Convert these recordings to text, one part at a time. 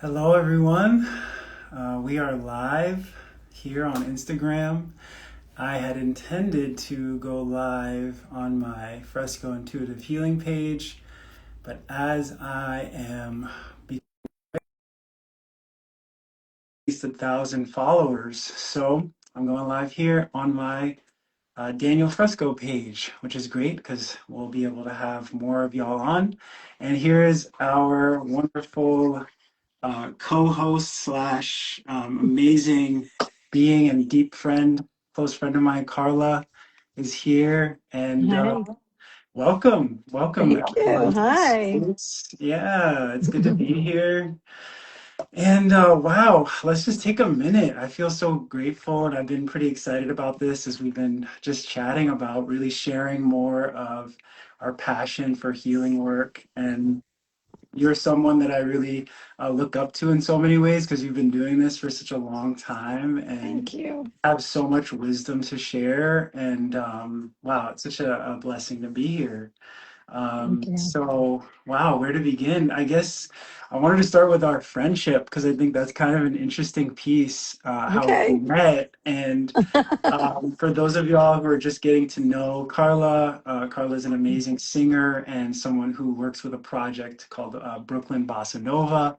Hello, everyone. We are live here on Instagram. I had intended to go live on my Fresco Intuitive Healing page, but as I am at least 1,000 followers, so I'm going live here on my Daniel Fresco page, which is great because we'll be able to have more of y'all on. And here is our wonderful co-host slash amazing being and deep friend, close friend of mine, Carla, is here. And Hi. welcome Thank you. everyone to the Hi. space. Yeah, it's good to be here. And wow, let's just take a minute. I feel so grateful, and I've been pretty excited about this as we've been just chatting about really sharing more of our passion for healing work. And you're someone that I really look up to in so many ways because you've been doing this for such a long time and Thank you. have so much wisdom to share. And wow, it's such a blessing to be here. Thank you. So, wow, where to begin? I guess I wanted to start with our friendship because I think that's kind of an interesting piece, how we Okay. met. And for those of y'all who are just getting to know Carla, Carla is an amazing singer and someone who works with a project called Brooklyn Bossa Nova.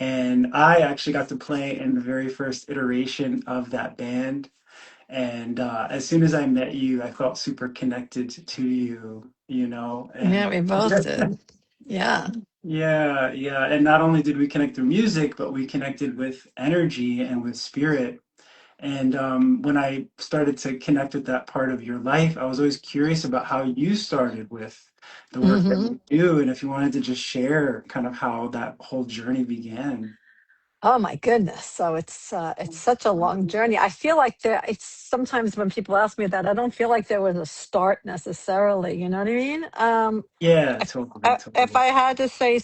And I actually got to play in the very first iteration of that band. And as soon as I met you, I felt super connected to you, you know, Yeah, and we both did. Yeah. yeah. And not only did we connect through music, but we connected with energy and with spirit. And when I started to connect with that part of your life, I was always curious about how you started with the work that hmm you do, and if you wanted to just share kind of how that whole journey began. Oh my goodness. So it's such a long journey. I feel like it's sometimes when people ask me that, I don't feel like there was a start necessarily. You know what I mean? Yeah, If totally, if totally. I had to say,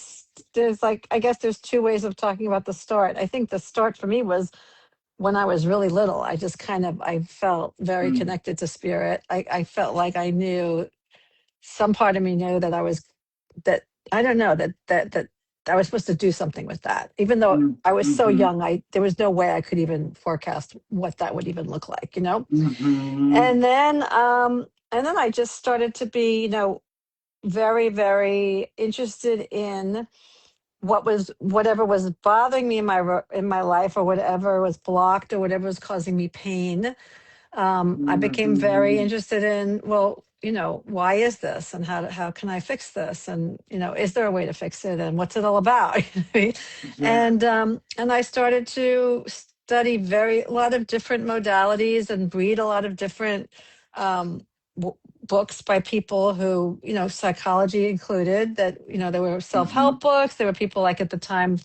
there's like I guess there's two ways of talking about the start. I think the start for me was when I was really little. I felt very Mm, connected to spirit. I felt like I knew some part of me knew that that I don't know that I was supposed to do something with that. Even though mm, I was so mm-hmm, young, I there was no way I could even forecast what that would even look like, you know? mm-hmm, And then I just started to be, very, very interested in whatever was bothering me in in my life, or whatever was blocked, or whatever was causing me pain. I became very mm-hmm. interested in, well, why is this, and how can I fix this, and is there a way to fix it, and what's it all about? Yeah. And I started to study a lot of different modalities and read a lot of different um, w- books by people who, psychology included. That there were Mm-hmm, self-help books. There were people like at the time,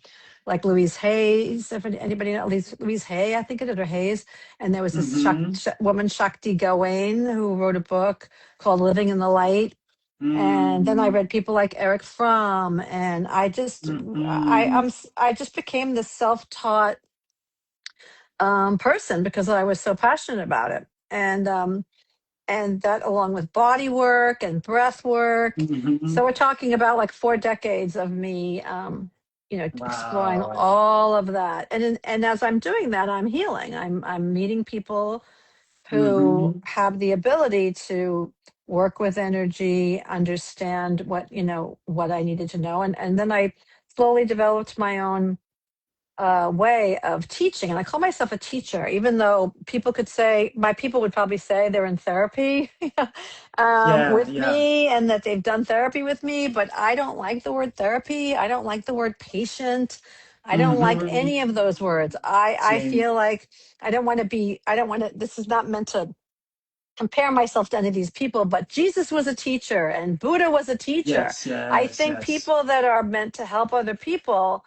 like Louise Hayes. If anybody know Louise Hay, I think it is, or Hayes. And there was this mm-hmm, woman, Shakti Gawain, who wrote a book called Living in the Light. And then I mm-hmm, read people like Eric Fromm, and mm-hmm. I just became this self-taught person because I was so passionate about it. And that, along with body work and breath work. Mm-hmm. So we're talking about like 4 decades of me, exploring Wow. all of that. And as I'm doing that, I'm healing. I'm meeting people who Mm-hmm. have the ability to work with energy, understand what I needed to know. And then I slowly developed my own way of teaching. And I call myself a teacher, even though my people would probably say they're in therapy Yeah, with yeah. me, and that they've done therapy with me. But I don't like the word therapy. I don't like the word patient. I don't like Mm-hmm. any of those words. I Same. feel like I don't want to, this is not meant to compare myself to any of these people, but Jesus was a teacher and Buddha was a teacher. Yes, I yes, think yes. people that are meant to help other people,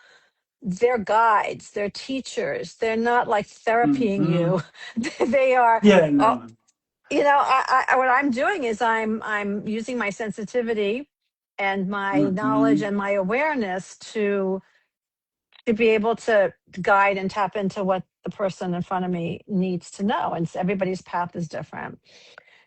they're guides, they're teachers. They're not like therapying Mm-hmm. you. They are. Yeah, Oh, no. what I'm doing is I'm using my sensitivity and my knowledge Mm-hmm. and my awareness to be able to guide and tap into what the person in front of me needs to know. And everybody's path is different.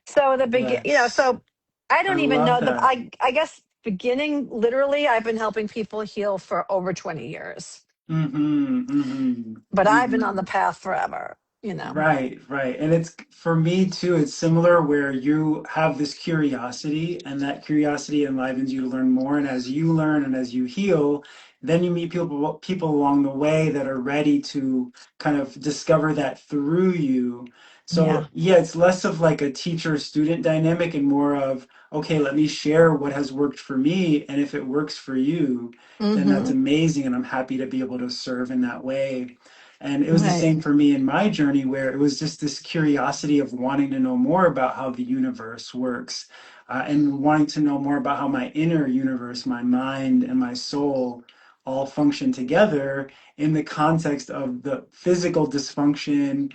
So Yes. so I I don't even love know that. I guess beginning, literally, I've been helping people heal for over 20 years. Mm-hmm. Mm-hmm. But I've been on the Mm-hmm. path forever, you know. Right, right. And it's for me too, it's similar where you have this curiosity and that curiosity enlivens you to learn more. And as you learn and as you heal, then you meet people along the way that are ready to kind of discover that through you. Yeah. So yeah, it's less of like a teacher-student dynamic and more of, okay, let me share what has worked for me. And if it works for you, then that's Mm-hmm. amazing. And I'm happy to be able to serve in that way. And it was the Right. same for me in my journey, where it was just this curiosity of wanting to know more about how the universe works, and wanting to know more about how my inner universe, my mind, and my soul all function together in the context of the physical dysfunction,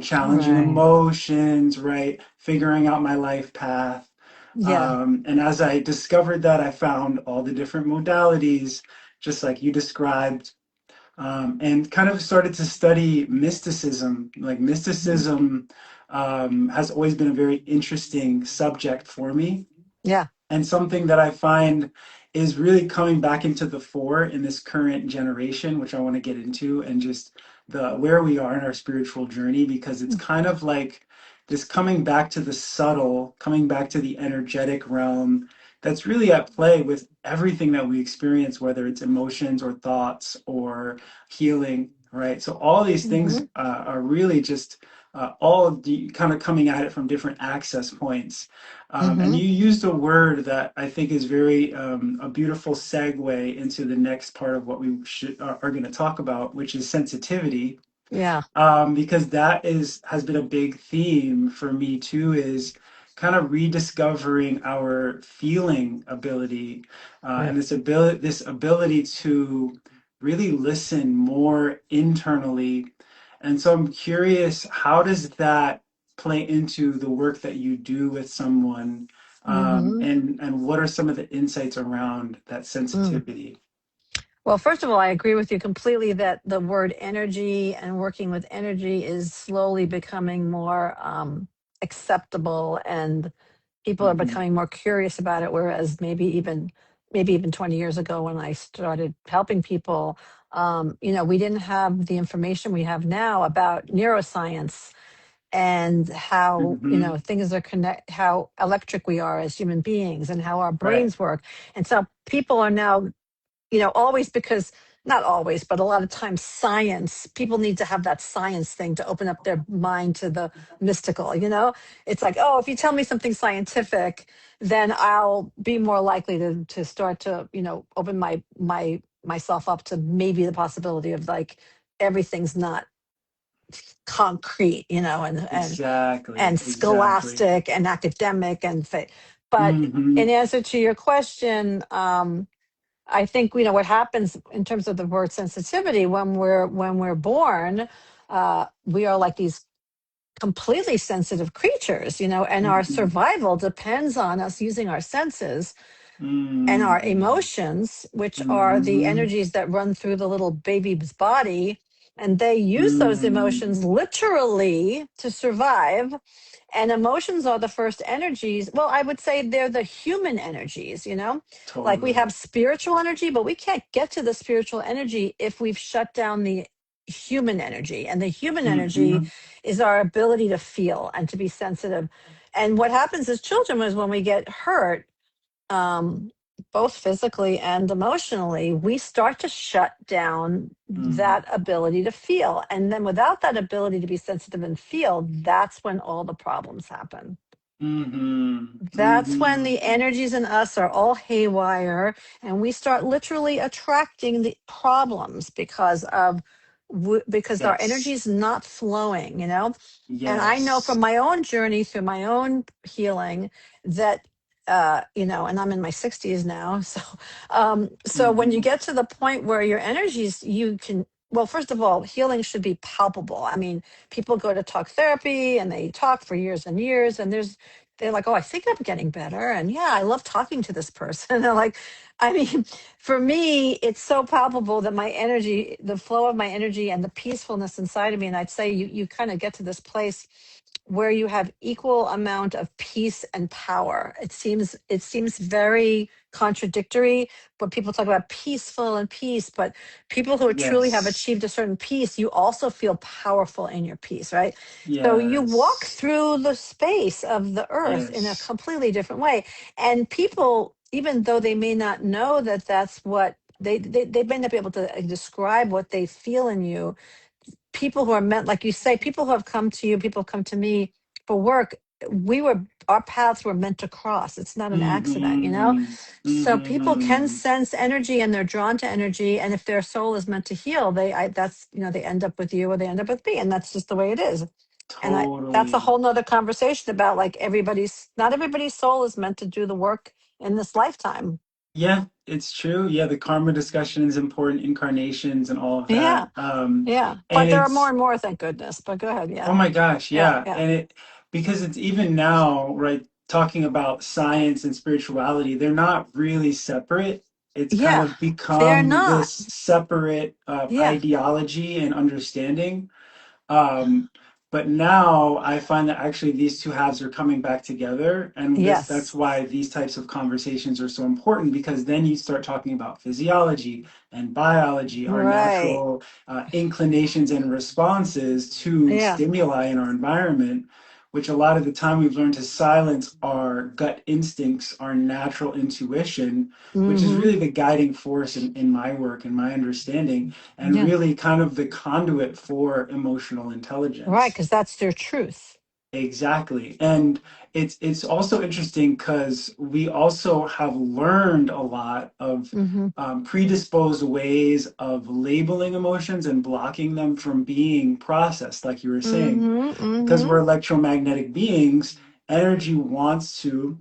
challenging Right. emotions, right? Figuring out my life path. Yeah. And as I discovered that, I found all the different modalities, just like you described, and kind of started to study mysticism. Like Mhm. mysticism has always been a very interesting subject for me, Yeah. and something that I find is really coming back into the fore in this current generation, which I want to get into, and just the where we are in our spiritual journey, because it's kind of like this coming back to the subtle, coming back to the energetic realm that's really at play with everything that we experience, whether it's emotions or thoughts or healing, right? So all these things Mm-hmm. are really just all of the kind of coming at it from different access points. And Mm-hmm. you used a word that I think is very a beautiful segue into the next part of what we are going to talk about, which is sensitivity, Yeah. because that has been a big theme for me too. Is kind of rediscovering our feeling ability, Yeah. and this ability to really listen more internally. And so I'm curious, how does that play into the work that you do with someone, Mm-hmm. and what are some of the insights around that Mm. sensitivity? Well, first of all, I agree with you completely that the word energy and working with energy is slowly becoming more acceptable, and people are Hmm. becoming more curious about it. Whereas maybe even 20 years ago when I started helping people, we didn't have the information we have now about neuroscience and how Hmm. things are how electric we are as human beings and how our Right. brains work. And so people are now, always, because not always, but a lot of times science, people need to have that science thing to open up their mind to the mystical. It's like, oh, if you tell me something scientific, then I'll be more likely to start to, open myself up to maybe the possibility of, like, everything's not concrete, and Exactly. Exactly. scholastic and academic but Hmm. in answer to your question, I think, what happens in terms of the word sensitivity when we're born, we are like these completely sensitive creatures, and our Hmm. survival depends on us using our senses and our Hmm. emotions, which are the Hmm. energies that run through the little baby's body. And they use those Hmm. emotions literally to survive. And emotions are the first energies. Well, I would say they're the human energies, like we Totally. have spiritual energy, but we can't get to the spiritual energy if we've shut down the human energy. And the human energy Hmm. is our ability to feel and to be sensitive. And what happens as children is when we get hurt, um, both physically and emotionally, we start to shut down Hmm. that ability to feel. And then without that ability to be sensitive and feel, that's when all the problems happen. Hmm. That's when Hmm. the energies in us are all haywire, and we start literally attracting the problems because our energy Yes. is not flowing, and I know from Yes. my own journey through my own healing that, and I'm in my 60s now. So when you Hmm. get to the point where your energies, you can, well, first of all, healing should be palpable. I mean, people go to talk therapy and they talk for years and years, and they're like, oh, I think I'm getting better. And yeah, I love talking to this person. They're like, I mean, for me, it's so palpable that my energy, the flow of my energy and the peacefulness inside of me. And I'd say you kind of get to this place where you have equal amount of peace and power. It seems very contradictory when people talk about peaceful and peace, but people who truly have Yes. achieved a certain peace, you also feel powerful in your peace, right? So you walk Yes. through the space of the earth in a Yes. completely different way. And people, even though they may not know that that's what they may not be able to describe what they feel in you, people who are meant, like you say, people who have come to you, people come to me for work, our paths were meant to cross. It's not an accident, you know? Mm-hmm. So people can Mm-hmm. sense energy and they're drawn to energy. And if their soul is meant to heal, that's, they end up with you or they end up with me. And that's just the way it is. And that's a Totally. whole nother conversation about like not everybody's soul is meant to do the work in this lifetime. Yeah, it's true. Yeah, the karma discussion is important, incarnations and all of that. Yeah. Yeah. And But there are more it's, and more, thank goodness. But go ahead. oh Yeah. my gosh, Yeah. yeah. Yeah. And because it's even now, right, talking about science and spirituality, they're not really separate. It's kind Yeah. of They're become this not. separate Yeah. ideology and understanding. Um, but now I find that actually these two halves are coming back together, and that's Yes. why these types of conversations are so important because then you start talking about physiology and biology, our Right. natural inclinations and responses to Yeah. stimuli in our environment, which a lot of the time we've learned to silence our gut instincts, our natural intuition, which is Mm-hmm. really the guiding force in my work and my understanding and Yeah. really kind of the conduit for emotional Right. intelligence. Because that's their truth. Exactly. And it's also interesting because we also have learned a lot of Mm-hmm. predisposed ways of labeling emotions and blocking them from being processed, like you were saying. Mm-hmm. Because Mm-hmm. we're electromagnetic beings, energy wants to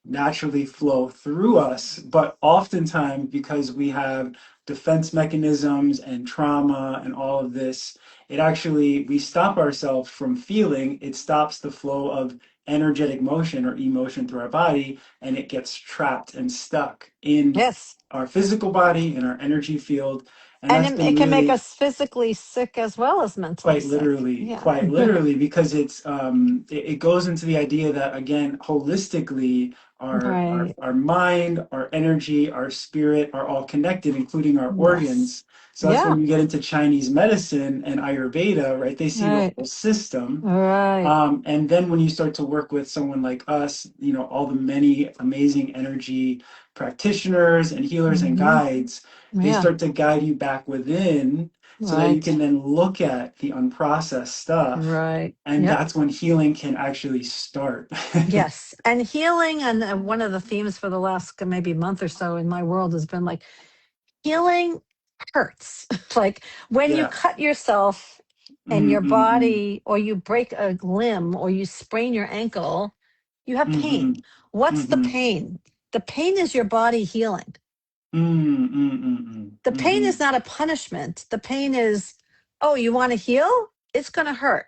naturally flow through us. But oftentimes, because we have defense mechanisms and trauma and all of this, we stop ourselves from feeling. It stops the flow of energetic motion or emotion through our body, and it gets trapped and stuck in Yes. our physical body, in our energy field. And And that's it, been it can make really us physically sick as well as mentally sick. Yeah. quite literally, because it goes into the idea that again, holistically, Right. our mind, our energy, our spirit are all connected, including our Yes. organs. So that's Yeah. when you get into Chinese medicine and Ayurveda, right? They see the Right. whole system. Right. And then when you start to work with someone like us, all the many amazing energy practitioners and healers and Mm-hmm. guides, they Yeah. start to guide you back within so that you Right. can then look at the unprocessed stuff. Right. And Yep. that's when healing can actually start. Yes. And healing, and one of the themes for the last maybe month or so in my world has been like healing hurts. Like when you Yeah. cut yourself and your Mm-mm-mm. body, or you break a limb, or you sprain your ankle, you have Mm-hmm. pain. What's the Mm-hmm. pain? The pain is your body healing. Mm-mm-mm-mm. The pain Mm-hmm. is not a punishment. The pain is, oh, you want to heal? It's going to hurt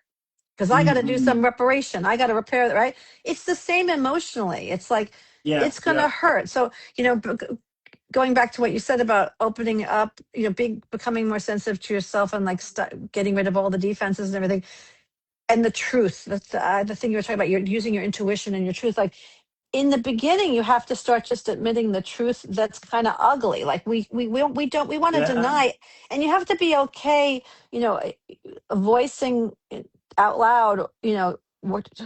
because I got to do Mm-hmm. some reparation. I got to repair that, right? It's the same emotionally. It's like, Yeah. it's going to Yeah. hurt. So, going back to what you said about opening up, becoming more sensitive to yourself and like getting rid of all the defenses and everything. And the truth, that's the thing you were talking about. You're using your intuition and your truth. Like in the beginning, you have to start just admitting the truth that's kind of ugly. Like we want to Yeah. deny, and you have to be okay, you know, voicing it out loud,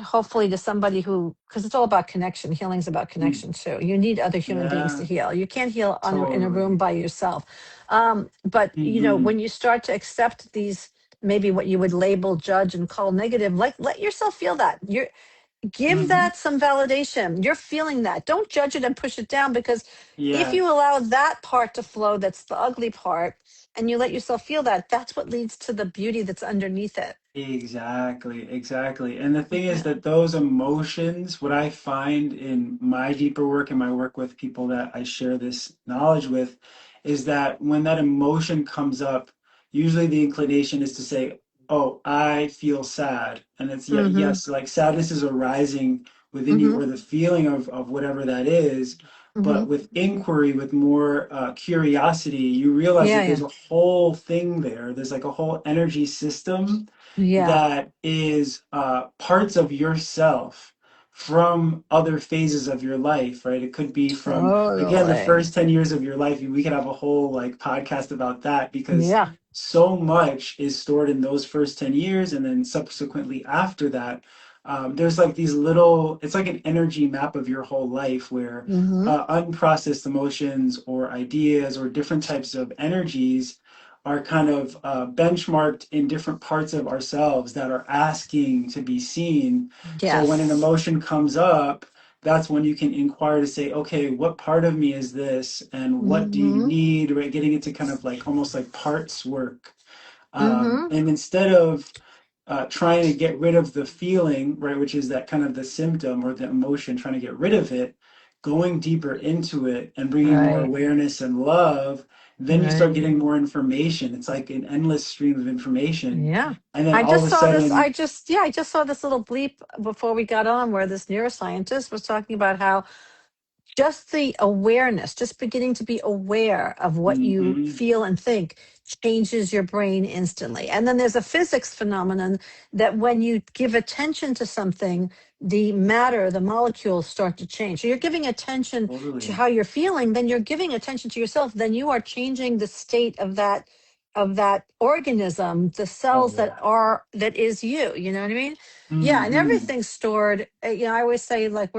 hopefully to somebody who, because it's all about connection. Healing's about Mm. connection too. You need other human beings to Yeah. heal. You can't heal in a room Totally. by yourself. But Mm-hmm. when you start to accept these, maybe what you would label, judge, and call negative, like let yourself feel that. Give Mm-hmm. that some validation. You're feeling that. Don't judge it and push it down, because if Yeah. you allow that part to flow, that's the ugly part, and you let yourself feel that, that's what leads to the beauty that's underneath it. Exactly, exactly. And the thing is Yeah. that those emotions, what I find in my deeper work and my work with people that I share this knowledge with, is that when that emotion comes up, usually the inclination is to say, "Oh, I feel sad." And it's yeah, Mm-hmm. yes, like sadness is arising within you Mm-hmm. or the feeling of whatever that is. Mm-hmm. But with inquiry, with more curiosity, you realize Yeah, that yeah. there's a whole thing there. There's like a whole energy system Yeah. that is parts of yourself from other phases of your life, right? It could be from, again, the Totally. first 10 years of your life. We could have a whole like podcast about that because Yeah. so much is stored in those first 10 years. And then subsequently after that, there's like these little, it's like an energy map of your whole life where Mm-hmm. unprocessed emotions or ideas or different types of energies are kind of benchmarked in different parts of ourselves that are asking to be seen. So when an Yes. emotion comes up, that's when you can inquire to say, okay, what part of me is this, and what do you Mm-hmm. need? Right, getting into kind of like almost like parts work, Mm-hmm. and instead of trying to get rid of the feeling, right, which is that kind of the symptom or the emotion, trying to get rid of it, going deeper into it and bringing more Right. awareness and love, then you start Right. getting more information. It's like an endless stream of information. Yeah. And then I all of just a saw this. sudden, I just saw this little bleep before we got on where this neuroscientist was talking about how just the awareness, just beginning to be aware of what you mhm, feel and think changes your brain instantly. And then there's a physics phenomenon that when you give attention to something, the matter, the molecules start to change. So you're giving attention to totally, how you're feeling, then you're giving attention to yourself, then you are changing the state of that organism, the oh cells yeah, that is you. You know what I mean? Yeah, and hmm, everything's stored. I always say like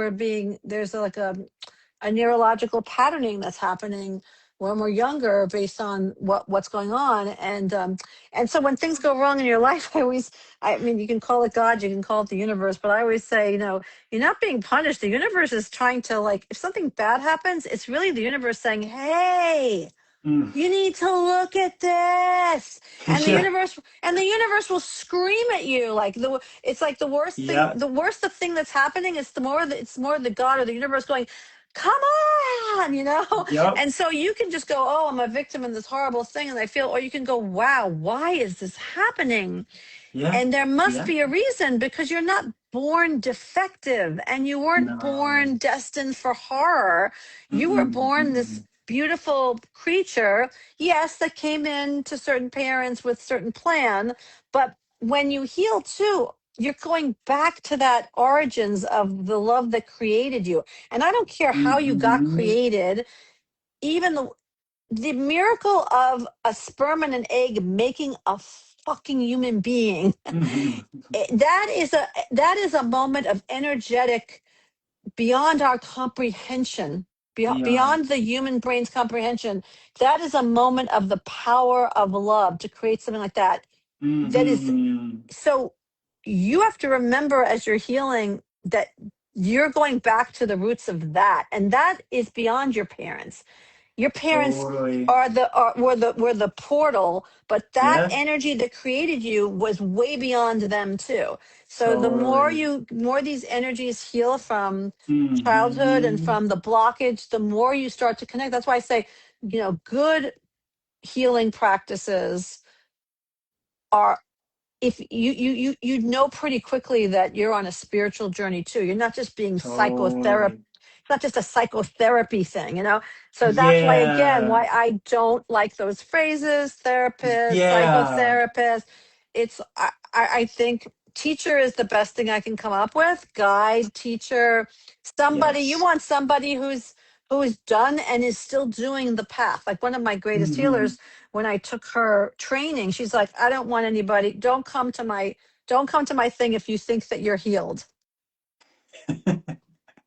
there's like a neurological patterning that's happening when we're younger based on what's going on, and so when things go wrong in your life, I mean, you can call it God, you can call it the universe, but I always say, you're not being punished. The universe is trying to, like, if something bad happens, it's really the universe saying, hey, mm, you need to look at this. And the yeah, universe will scream at you like it's like yeah, the worst the thing that's happening is it's more the God or the universe going, come on, yep, and so you can just go, oh, I'm a victim in this horrible thing, and I feel, or you can go, wow, why is this happening? yeah, And there must yeah, be a reason, because you're not born defective and you weren't no, born destined for horror. You were mm-mm, born this mm-mm. beautiful creature, yes, that came in to certain parents with certain plan, but when you heal too, you're going back to that origins of the love that created you. And I don't care how you got Mm-hmm. created, even the miracle of a sperm and an egg making a fucking human being, Mm-hmm. that is a moment of energetic beyond our comprehension, Beyond. beyond the human brain's comprehension. That is a moment of the power of love to create something like that. That is, Mm-hmm. so you have to remember as you're healing that you're going back to the roots of that, and that is beyond your parents. Your parents Totally. were the portal, but that Yeah. energy that created you was way beyond them too. So the Totally. more these energies heal from childhood and Mm-hmm. from the blockage, the more you start to connect. That's why I say, good healing practices are, if you know pretty quickly that you're on a spiritual journey too. You're not just being psychotherapy. Totally. It's not just a psychotherapy thing. So that's why, again, Yeah. why I don't like those phrases, therapist, Yeah. psychotherapist. I think teacher is the best thing I can come up with. Guide, teacher, somebody. You Yes. want somebody who's done and is still doing the path. Like one of my greatest Mm-hmm. healers, when I took her training, she's like, I don't want anybody, don't come to my thing if you think that you're healed.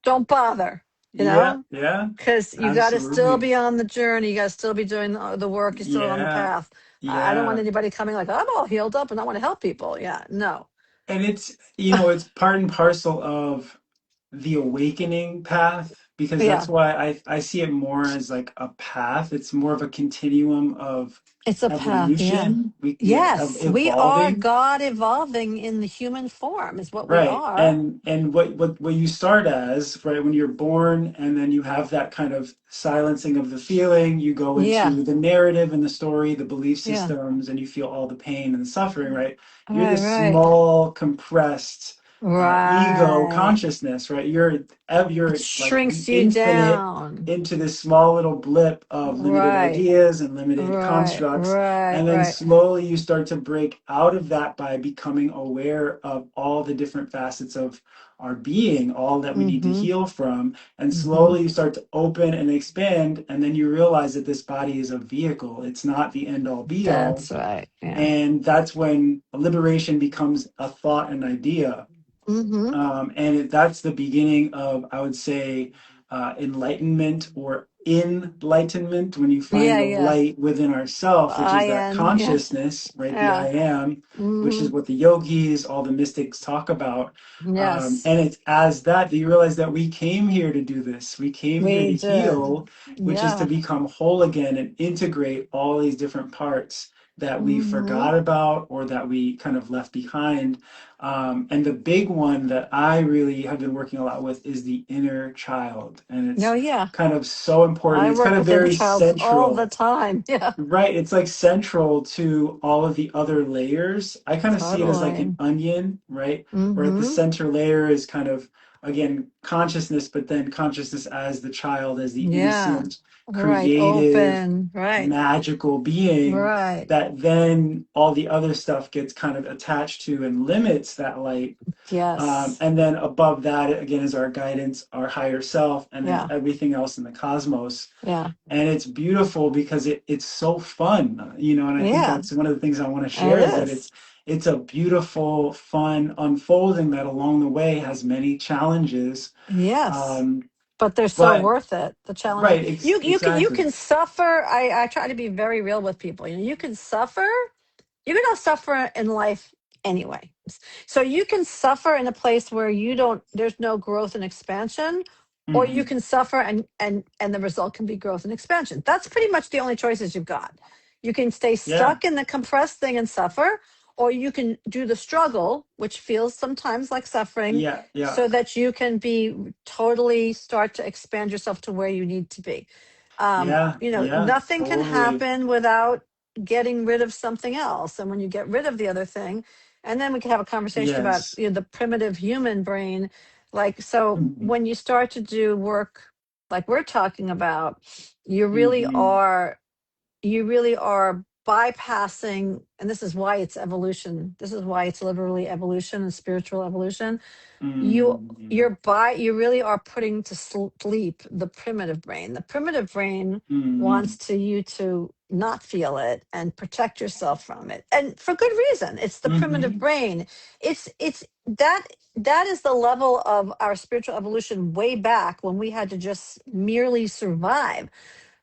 Don't bother, you Yeah. know, Yeah. because you got to still Absolutely. be on the journey. You got to still be doing the work. You're still on the Yeah. path. I don't want Yeah. anybody coming like, I'm all healed up and I want to help people. Yeah, no. And it's part and parcel of the awakening path because that's Yeah, why I see it more as like a path. It's more of a continuum of it's a path. Yeah. evolution. Of Yes, we are evolving. God evolving in the human form, is what we Right. are. And what you start as, right, when you're born and then you have that kind of silencing of the feeling, you go Yeah, into the narrative and the story, the belief yeah. systems, and you feel all the pain and the suffering, right? You're Right, this right. small, compressed, ego Right. consciousness, right? It You're like the shrinks you infinite down. into this small little blip of limited Right. ideas and limited Right. constructs. Right. And then Right. slowly you start to break out of that by becoming aware of all the different facets of our being, all that we need to Mm-hmm. heal from. And Mm-hmm. slowly you start to open and expand. And then you realize that this body is a vehicle, it's not the end all be all. That's right. Yeah. And that's when liberation becomes a thought and idea. Mm-hmm. That's the beginning of, I would say, enlightenment or enlightenment, when you find Yeah. the Yeah. light within ourself, which is I that am. Yes. consciousness, right? The Yeah. I am, which is Mm-hmm. what the yogis, all the mystics talk about. Yes. And it's as that you realize that we came here to do this. We came here We to did. heal, which is to Yeah. become whole again and integrate all these different parts that we Mm-hmm. forgot about or that we kind of left behind. And the big one that I really have been working a lot with is the inner child. And Oh it's yeah. kind of so important. I It's kind work of with inner very childs all the central, time. Yeah. right? It's like central to all of the other layers. I kind of see it as like an Totally. onion, right? Where at the Mm-hmm. center layer is kind of, again, consciousness, but then consciousness as the child, as the Yeah. innocent, Right. creative, Open. Right. magical being Right. that then all the other stuff gets kind of attached to and limits that light. Yes. And then above that, again, is our guidance, our higher self, and then Yeah. everything else in the cosmos. Yeah. And it's beautiful because it's so fun, and I think Yeah. that's one of the things I want to It share is that is. it's a beautiful, fun unfolding that along the way has many challenges. Yes. Um, But they're so but worth it. The challenges. right, You exactly. can suffer. I try to be very real with people. You can suffer. You're going to suffer in life anyway. So you can suffer in a place where there's no growth and expansion, or you Hmm. can suffer and the result can be growth and expansion. That's pretty much the only choices you've got. You can stay Yeah, stuck in the compressed thing and suffer, or you can do the struggle, which feels sometimes like suffering, yeah, yeah, so that you can be totally start to expand yourself to where you need to be. yeah, yeah, Nothing can totally. happen without getting rid of something else. And when you get rid of the other thing, and then we can have a conversation about Yes. the primitive human brain. Like, so Hmm. when you start to do work like we're talking about, you really Hmm. are you really are bypassing, and this is why it's evolution. This is why it's literally evolution and spiritual evolution. you Hmm. you really are putting to sleep the primitive brain. The primitive brain Hmm. wants you to not feel it and protect yourself from it, and for good reason. It's the primitive Hmm. brain. It's that is the level of our spiritual evolution way back when we had to just merely survive.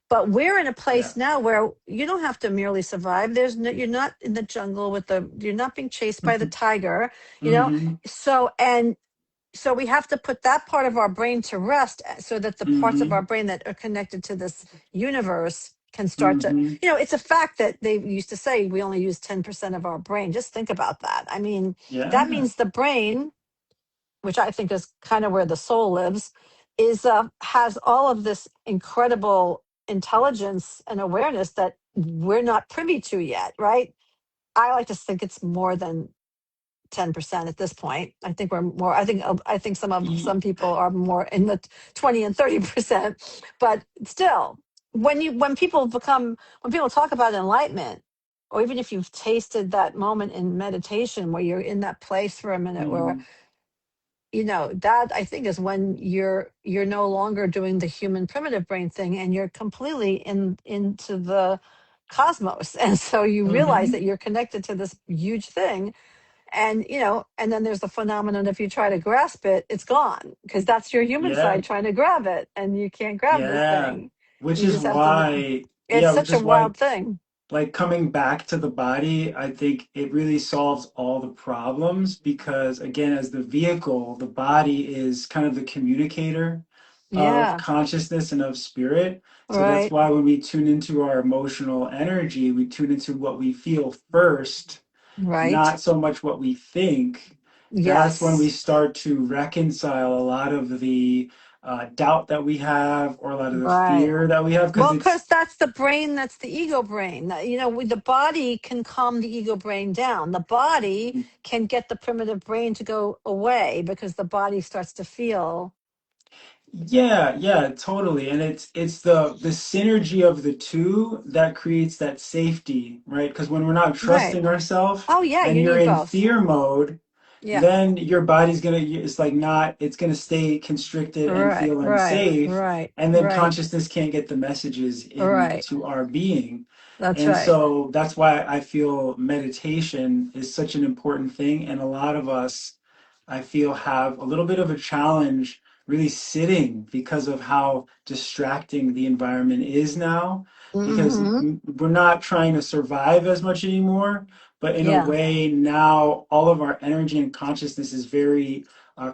But we're in a Yeah. place now where you don't have to merely survive. You're not in the jungle you're not being chased by the tiger, you know. Hmm. So we have to put that part of our brain to rest, so that the parts of our Hmm. brain that are connected to this universe can start to, Hmm. it's a fact that they used to say we only use 10% of our brain. Just think about that. I mean, that Yeah. means the brain, which I think is kind of where the soul lives, is has all of this incredible intelligence and awareness that we're not privy to yet, right? I like to think it's more than 10% at this point. I think we're more. I think some people are more in the 20 and 30%. But still, when people talk about enlightenment, or even if you've tasted that moment in meditation where you're in that place for a minute where Hmm. that, I think, is when you're no longer doing the human primitive brain thing, and you're completely into the cosmos. And so you realize Hmm. that you're connected to this huge thing. And then there's the phenomenon, if you try to grasp it, it's gone, because that's your human Yeah. side trying to grab it, and you can't grab this Yeah. thing. Which You is just have to why, It's yeah, which such a is why, wild thing. like, coming back to the body, I think it really solves all the problems because, again, as the vehicle, the body is kind of the communicator of Yeah. consciousness and of spirit. So that's Right. why when we tune into our emotional energy, we tune into what we feel first, Right. not so much what we think. That's when we Yes. start to reconcile a lot of the doubt that we have, or a lot of the Right. fear that we have, because Well, it's because that's the brain, that's the ego brain. The body can calm the ego brain down. The body can get the primitive brain to go away because the body starts to feel. yeah, yeah, totally. And it's the synergy of the two that creates that safety, right? Because when we're not Right. trusting ourselves Oh, yeah, and you you're need in both. fear mode, Yeah. then your body's gonna, it's like not, it's gonna stay constricted and Right, feel right, unsafe, right, and then right, consciousness can't get the messages right. into our being. That's And right. so that's why I feel meditation is such an important thing. And a lot of us, I feel, have a little bit of a challenge really sitting because of how distracting the environment is now. Because Mm-hmm. we're not trying to survive as much anymore, but in a Yeah. way now all of our energy and consciousness is very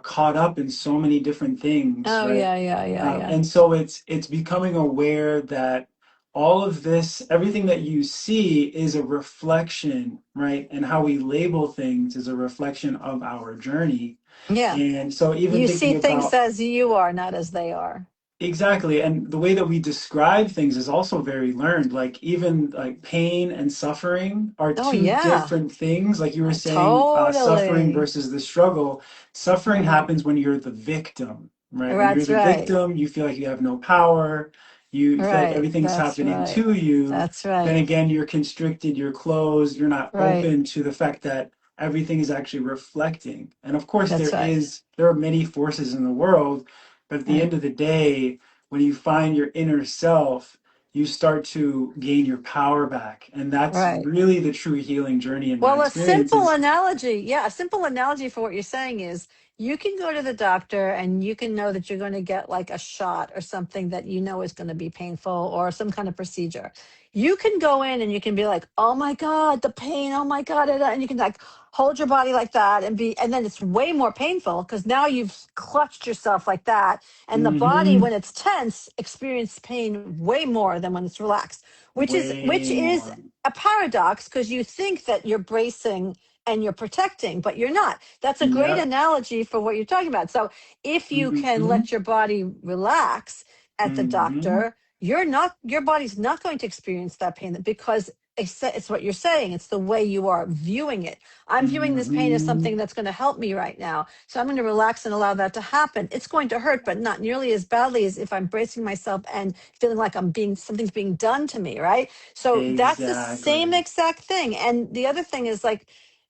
caught up in so many different things, Oh, right? yeah, yeah, yeah, yeah. And so it's becoming aware that all of this, everything that you see is a reflection, right? And how we label things is a reflection of our journey. Yeah. And so even You see thinking things about as you are, not as they are. exactly, and the way that we describe things is also very learned. Like even like pain and suffering are Oh, two yeah. different things. Like you were saying, suffering Totally. versus the struggle. Suffering Right. happens when you're the victim, right? When you're That's the right. victim, you feel like you have no power. You feel like Right. everything's That's happening right. to you. That's Then right. again, you're constricted, you're closed, you're not Right. open to the fact that everything is actually reflecting. And of course, That's right. there are many forces in the world, but at the Right. end of the day, when you find your inner self, you start to gain your power back. And that's Right. really the true healing journey in my Well, a experience simple is analogy, yeah, a simple analogy for what you're saying is you can go to the doctor and you can know that you're going to get like a shot or something that you know is going to be painful or some kind of procedure. You can go in and you can be like, "Oh my God, the pain. Oh my God." And you can like hold your body like that and then it's way more painful because now you've clutched yourself like that. And the body, mhm, when it's tense, experiences pain way more than when it's relaxed, which way is more. a paradox because you think that you're bracing and you're protecting, but you're not. That's a great Yep. analogy for what you're talking about. So if you can Hmm. let your body relax at the Hmm. doctor, your body's not going to experience that pain because it's what you're saying. It's the way you are viewing it. I'm viewing this pain as something Hmm. that's going to help me right now. So I'm going to relax and allow that to happen. It's going to hurt, but not nearly as badly as if I'm bracing myself and feeling like something's being done to me, right? So that's the same Exactly. exact thing. And the other thing is like,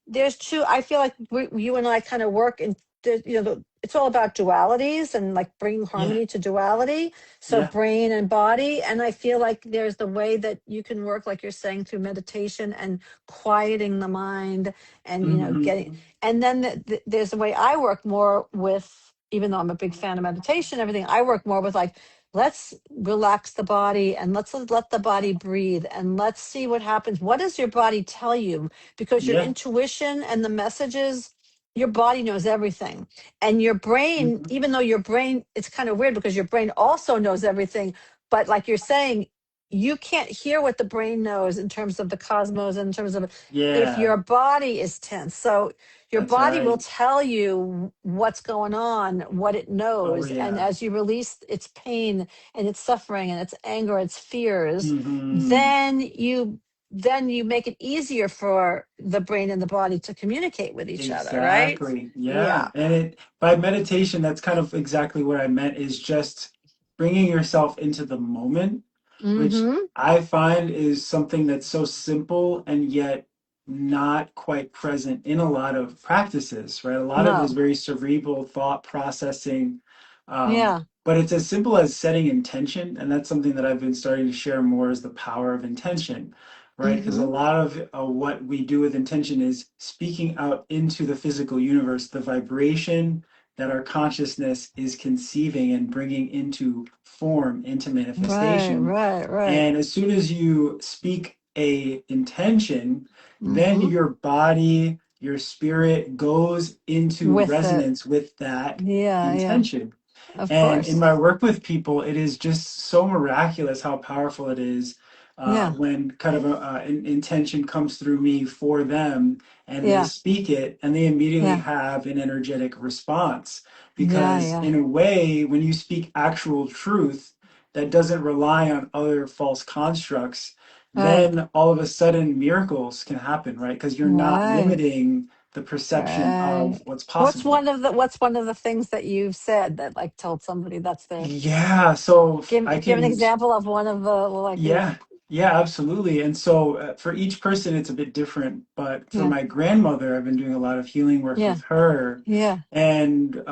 there's two. I feel like you and I kind of work in. It's all about dualities and like bringing Yeah. harmony to duality. So Yeah. brain and body. And I feel like there's the way that you can work, like you're saying, through meditation and quieting the mind, and getting. Hmm. And then there's the way I work more with. Even though I'm a big fan of meditation, everything I work more with like let's relax the body and let's let the body breathe and let's see what happens. What does your body tell you? Because your Yeah. intuition and the messages, your body knows everything. And your brain, Mhm. even though your brain, it's kind of weird because your brain also knows everything. But like you're saying, you can't hear what the brain knows in terms of the cosmos, in terms of if Yeah. your body is tense. So your That's body will right. tell you what's going on, what it Oh knows. And yeah. as you release its pain and its suffering and its anger, its fears, Hmm. then you make it easier for the brain and the body to communicate with each other, right? Exactly. Yeah. Yeah. And it by meditation, that's kind of exactly what I meant is just bringing yourself into the moment, which Mm-hmm. I find is something that's so simple and yet not quite present in a lot of practices, right? A lot of it is No. very cerebral thought processing. Yeah. But it's as simple as setting intention, and that's something that I've been starting to share more is the power of intention, right? Because a Mm-hmm. lot of what we do with intention is speaking out into the physical universe, the vibration that our consciousness is conceiving and bringing into form, into Right, manifestation. right, right. And as soon as you speak a intention, then Mm-hmm. your body, your spirit goes into With it. resonance with that Yeah, yeah. intention. Of And in course. my work with people, it is just so miraculous how powerful it is. Yeah. when kind of an intention comes through me for them, and they Yeah. speak it, and they immediately Yeah. have an energetic response. Yeah. Because Yeah. in a way, when you speak actual truth that doesn't rely on other false constructs, Right. then all of a sudden miracles can happen, right? Because you're not Right. limiting the perception of Right. what's What's possible. one of the what's one of the things that you've said that like told somebody that's their Yeah, so I give an can, example of one of the like yeah, yeah, absolutely. And so for each person, it's a bit different. But for yeah. my grandmother, I've been doing a lot of healing work Yeah. with her. Yeah. And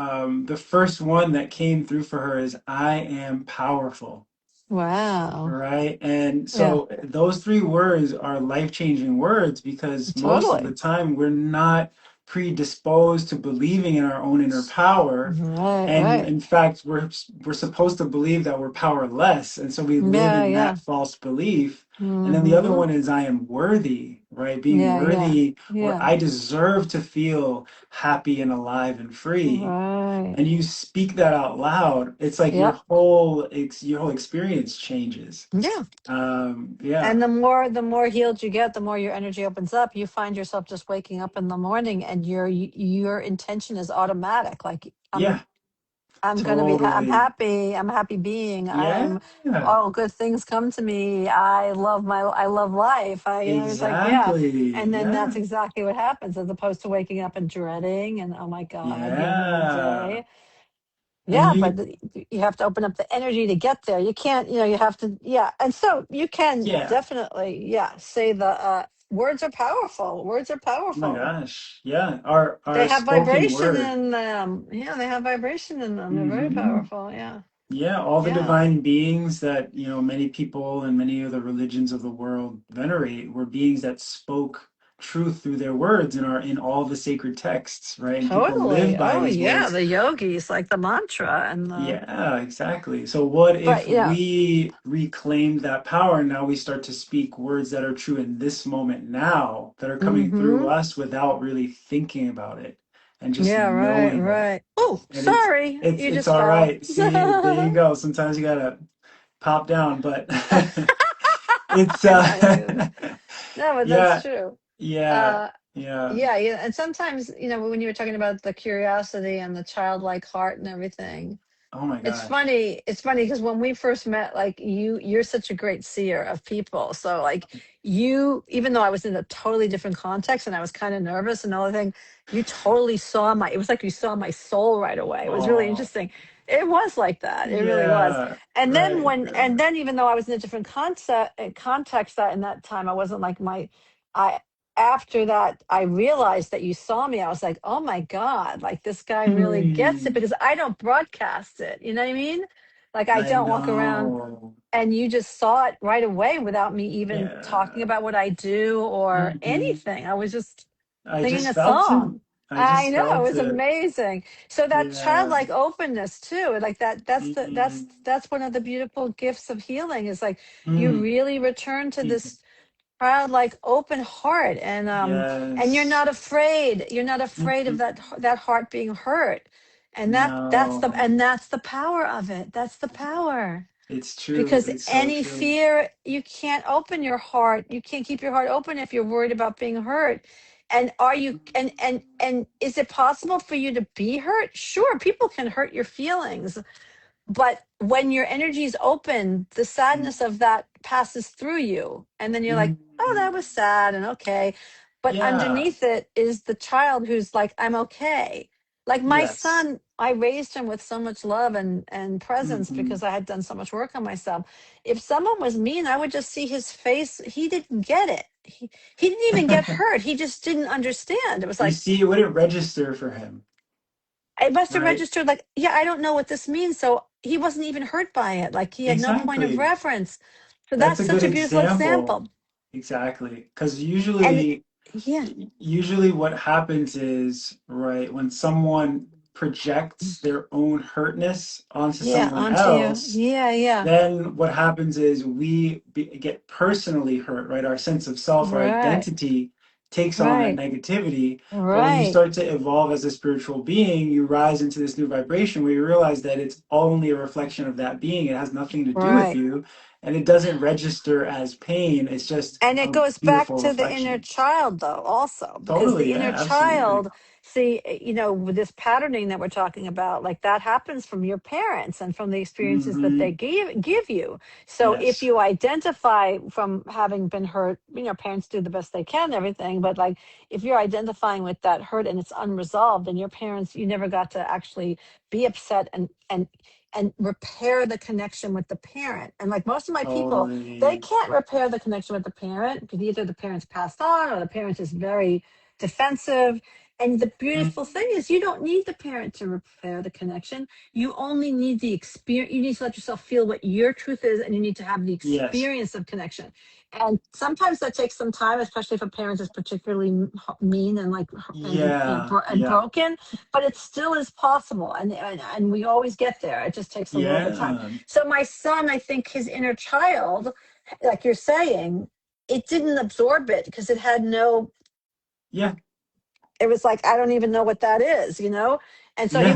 the first one that came through for her is, I am powerful. Wow. Right. And Yeah. so those three words are life-changing words because most of the Totally. time we're not predisposed to believing in our own inner power. Right. And Right. in fact, we're supposed to believe that we're powerless. And so we live Yeah. in Yeah. that false belief. And then the other Mm-hmm. one is, I am worthy, right? Being Yeah. Yeah. worthy, or Yeah. I deserve to feel happy and alive and free. Right. And you speak that out loud, it's like Yep. your whole experience changes. Yeah. Yeah, And the more healed you get, the more your energy opens up. You find yourself just waking up in the morning, and your intention is automatic. Like yeah, I'm gonna be. I'm totally. happy. I'm a happy being. Yeah, I'm. All good things come to me. I love my. I love life. It's like yeah. exactly. And then that's Yeah, exactly what happens, as opposed to waking up and dreading and oh my god, the yeah. day. And Yeah, but you have to open up the energy to get there. You can't. You have to. Yeah, and so you can yeah. definitely. Yeah, say the words are powerful. Words are Oh my powerful. gosh. Yeah. Our They have spoken vibration word. in them. Yeah, they have vibration in them. They're very Hmm. powerful. Yeah. Yeah, all the Yeah. divine beings that, many people and many of the religions of the world venerate were beings that spoke truth through their words and are in all the sacred texts, right? And people live Totally. by Oh these yeah, words. the yogis like the mantra and the Yeah, exactly. So what but if yeah. we reclaimed that power and now we start to speak words that are true in this moment now that are coming through Mhm. us without really thinking about it and just Yeah, right, knowing it. right. Oh, And it's sorry. it's You it's just all fell. right. See, there you go. Sometimes you gotta pop down, but it's I know. No, but that's yeah, true. yeah, Uh yeah. yeah, yeah, and sometimes, when you were talking about the curiosity and the childlike heart and everything, Oh my it's gosh. funny. It's funny because when we first met, like you're such a great seer of people. So like even though I was in a totally different context and I was kind of nervous and all the thing, you totally saw it was like you saw my soul right away. It was really Oh, interesting. It was like that. It really was. yeah. And then Right, right. even though I was in a different context that in that time, I wasn't like I after that, I realized that you saw me. I was like, oh my God, like this guy really gets it Hmm. because I don't broadcast it. You know what I mean? Like I I don't walk around know. and you just saw it right away without me even talking Yeah. about what I do or Hmm. anything. I was just I singing just a felt it. song. I I just know, it felt was it. amazing. So that Yeah. childlike openness too, like Hmm. that's one of the beautiful gifts of healing is like you Hmm. really return to this childlike open heart and Yes. you're not afraid of Hmm. that heart being hurt and No. that's the power of it. That's the power It's true. because It's so any true. fear, you can't open your heart, you can't keep your heart open if you're worried about being hurt. And are you and is it possible for you to be hurt? Sure, people can hurt your feelings, but when your energy is open, the sadness of that passes through you. And then you're like, oh, Hmm. that was sad and okay. But Yeah. underneath it is the child who's like, I'm okay. Like my Yes. son, I raised him with so much love and presence Hmm. because I had done so much work on myself. If someone was mean, I would just see his face. He didn't get it. He didn't even get hurt. He just didn't understand. It was You like, see, it wouldn't register for him, it must have right? registered like, yeah, I don't know what this means. So he wasn't even hurt by it. Like he had no point of Exactly. reference. So That's that's a such good a beautiful example. example. Exactly. Because And yeah, usually what happens is, right, when someone projects their own hurtness onto yeah, someone onto you. else, Yeah, yeah. then what happens is get personally hurt, right? Our sense of self, our Right, identity takes on that right, negativity. But when you right, start to evolve as a spiritual being, you rise into this new vibration where you realize that it's only a reflection of that being. It has nothing to do with right, you. and it doesn't register as pain. It's just And it a goes back beautiful to the inner reflection. child, though, also, because the Totally, inner yeah, absolutely. child, see, with this patterning that we're talking about, like that happens from your parents and from the experiences that they Hmm. give you. So if Yes. you identify from having been hurt, parents do the best they can, and everything, but like if you're identifying with that hurt and it's unresolved, and your parents, you never got to actually be upset and repair the connection with the parent. And like most of my people, they Totally. can't repair the connection with the parent because either the parent's passed on or the parent is very defensive. And the beautiful thing is, you don't need the parent to repair the connection. You only need the experience. You need to let yourself feel what your truth is, and you need to have the Yes. experience of connection. And sometimes that takes some time, especially if a parent is particularly mean and like Yeah. and Yeah. broken. But it still is possible, and we always get there. It just takes a little bit of time. Yeah. So my son, I think his inner child, like you're saying, it didn't absorb it because it had no, Yeah. it was like, I don't even know what that is. And so Yeah.